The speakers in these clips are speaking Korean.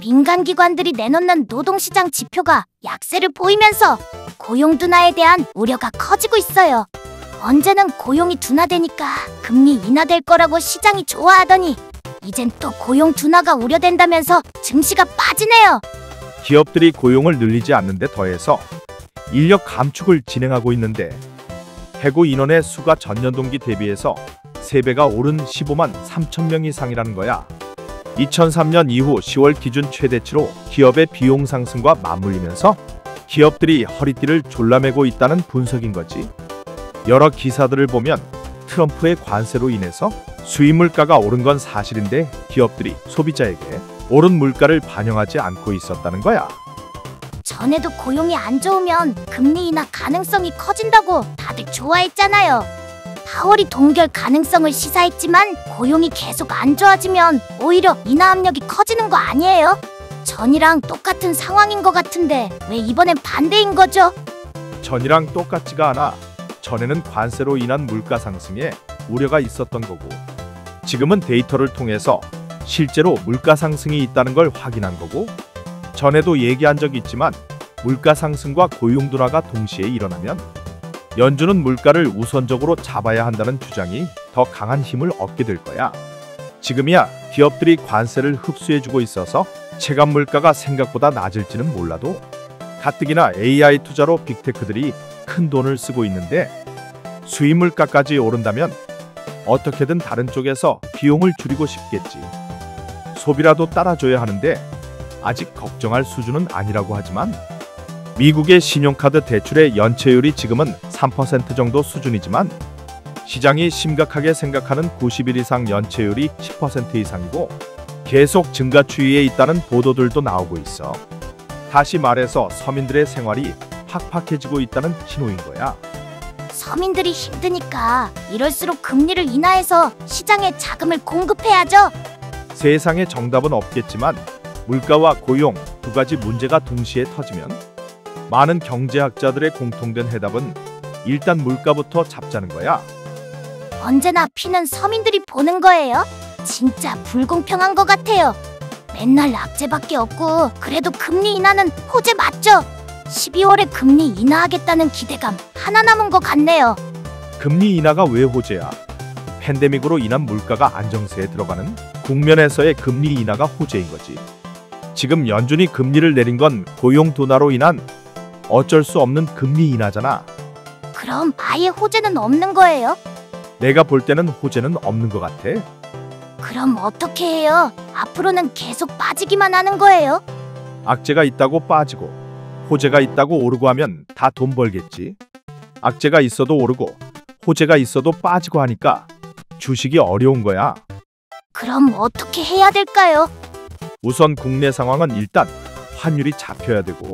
민간기관들이 내놓는 노동시장 지표가 약세를 보이면서 고용 둔화에 대한 우려가 커지고 있어요. 언제는 고용이 둔화되니까 금리 인하될 거라고 시장이 좋아하더니 이젠 또 고용 둔화가 우려된다면서 증시가 빠지네요. 기업들이 고용을 늘리지 않는 데 더해서 인력 감축을 진행하고 있는데 해고 인원의 수가 전년 동기 대비해서 3배가 오른 15만 3천 명 이상이라는 거야. 2003년 이후 10월 기준 최대치로 기업의 비용 상승과 맞물리면서 기업들이 허리띠를 졸라매고 있다는 분석인 거지. 여러 기사들을 보면 트럼프의 관세로 인해서 수입 물가가 오른 건 사실인데 기업들이 소비자에게 오른 물가를 반영하지 않고 있었다는 거야. 전에도 고용이 안 좋으면 금리 인하 가능성이 커진다고 다들 좋아했잖아요. 파월이 동결 가능성을 시사했지만 고용이 계속 안 좋아지면 오히려 인하 압력이 커지는 거 아니에요? 전이랑 똑같은 상황인 것 같은데 왜 이번엔 반대인 거죠? 전이랑 똑같지가 않아. 전에는 관세로 인한 물가 상승에 우려가 있었던 거고 지금은 데이터를 통해서 실제로 물가 상승이 있다는 걸 확인한 거고 전에도 얘기한 적이 있지만 물가 상승과 고용 둔화가 동시에 일어나면 연준은 물가를 우선적으로 잡아야 한다는 주장이 더 강한 힘을 얻게 될 거야. 지금이야 기업들이 관세를 흡수해주고 있어서 체감 물가가 생각보다 낮을지는 몰라도 가뜩이나 AI 투자로 빅테크들이 큰 돈을 쓰고 있는데 수입 물가까지 오른다면 어떻게든 다른 쪽에서 비용을 줄이고 싶겠지. 소비라도 따라줘야 하는데 아직 걱정할 수준은 아니라고 하지만 미국의 신용카드 대출의 연체율이 지금은 3% 정도 수준이지만 시장이 심각하게 생각하는 90일 이상 연체율이 10% 이상이고 계속 증가 추이에 있다는 보도들도 나오고 있어. 다시 말해서 서민들의 생활이 팍팍해지고 있다는 신호인 거야. 서민들이 힘드니까 이럴수록 금리를 인하해서 시장에 자금을 공급해야죠. 세상에 정답은 없겠지만 물가와 고용 두 가지 문제가 동시에 터지면 많은 경제학자들의 공통된 해답은 일단 물가부터 잡자는 거야. 언제나 피는 서민들이 보는 거예요. 진짜 불공평한 것 같아요. 맨날 악재밖에 없고 그래도 금리 인하는 호재 맞죠? 12월에 금리 인하하겠다는 기대감 하나 남은 것 같네요. 금리 인하가 왜 호재야? 팬데믹으로 인한 물가가 안정세에 들어가는 국면에서의 금리 인하가 호재인 거지. 지금 연준이 금리를 내린 건 고용 둔화로 인한 어쩔 수 없는 금리 인하잖아. 그럼 아예 호재는 없는 거예요? 내가 볼 때는 호재는 없는 것 같아. 그럼 어떻게 해요? 앞으로는 계속 빠지기만 하는 거예요? 악재가 있다고 빠지고 호재가 있다고 오르고 하면 다 돈 벌겠지. 악재가 있어도 오르고 호재가 있어도 빠지고 하니까 주식이 어려운 거야. 그럼 어떻게 해야 될까요? 우선 국내 상황은 일단 환율이 잡혀야 되고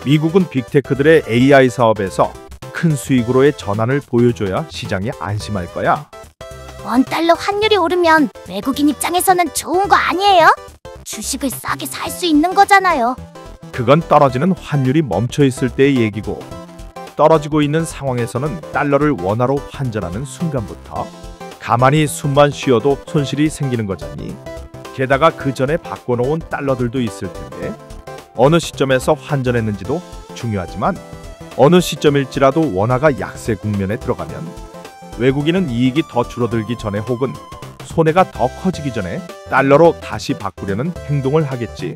미국은 빅테크들의 AI 사업에서 큰 수익으로의 전환을 보여줘야 시장이 안심할 거야. 원달러 환율이 오르면 외국인 입장에서는 좋은 거 아니에요? 주식을 싸게 살 수 있는 거잖아요. 그건 떨어지는 환율이 멈춰 있을 때의 얘기고 떨어지고 있는 상황에서는 달러를 원화로 환전하는 순간부터 가만히 숨만 쉬어도 손실이 생기는 거잖니. 게다가 그 전에 바꿔놓은 달러들도 있을 텐데 어느 시점에서 환전했는지도 중요하지만 어느 시점일지라도 원화가 약세 국면에 들어가면 외국인은 이익이 더 줄어들기 전에 혹은 손해가 더 커지기 전에 달러로 다시 바꾸려는 행동을 하겠지.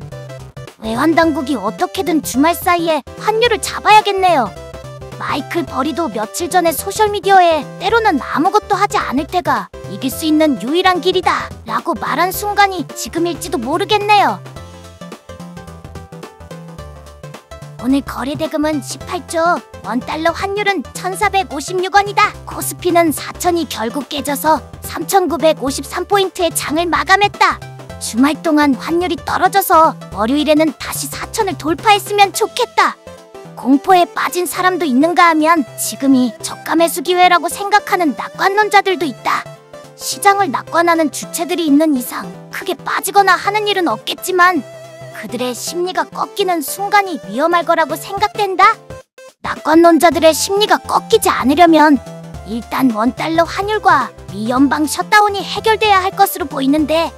외환당국이 어떻게든 주말 사이에 환율을 잡아야겠네요. 마이클 버리도 며칠 전에 소셜미디어에 때로는 아무것도 하지 않을 때가 이길 수 있는 유일한 길이다 라고 말한 순간이 지금일지도 모르겠네요. 오늘 거래대금은 18조, 원달러 환율은 1,456원이다. 코스피는 4천이 결국 깨져서 3,953포인트의 장을 마감했다. 주말 동안 환율이 떨어져서 월요일에는 다시 4천을 돌파했으면 좋겠다. 공포에 빠진 사람도 있는가 하면 지금이 저가 매수 기회라고 생각하는 낙관론자들도 있다. 시장을 낙관하는 주체들이 있는 이상 크게 빠지거나 하는 일은 없겠지만 그들의 심리가 꺾이는 순간이 위험할 거라고 생각된다. 낙관론자들의 심리가 꺾이지 않으려면 일단 원달러 환율과 미 연방 셧다운이 해결돼야 할 것으로 보이는데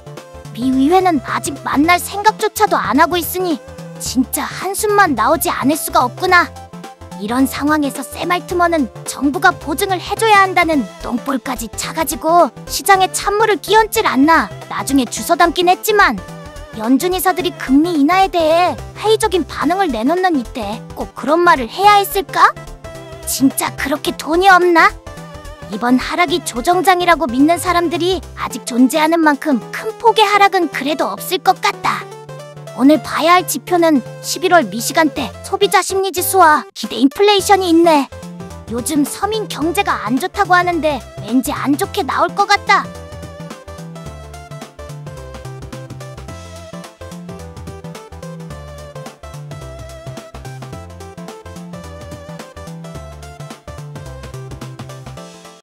미 의회는 아직 만날 생각조차도 안 하고 있으니 진짜 한숨만 나오지 않을 수가 없구나. 이런 상황에서 샘 알트먼은 정부가 보증을 해줘야 한다는 똥볼까지 차가지고 시장에 찬물을 끼얹질 않나 나중에 주워 담긴 했지만, 연준이사들이 금리 인하에 대해 회의적인 반응을 내놓는 이때 꼭 그런 말을 해야 했을까? 진짜 그렇게 돈이 없나? 이번 하락이 조정장이라고 믿는 사람들이 아직 존재하는 만큼 큰 폭의 하락은 그래도 없을 것 같다. 오늘 봐야 할 지표는 11월 미시간대 소비자 심리지수와 기대 인플레이션이 있네. 요즘 서민 경제가 안 좋다고 하는데 왠지 안 좋게 나올 것 같다.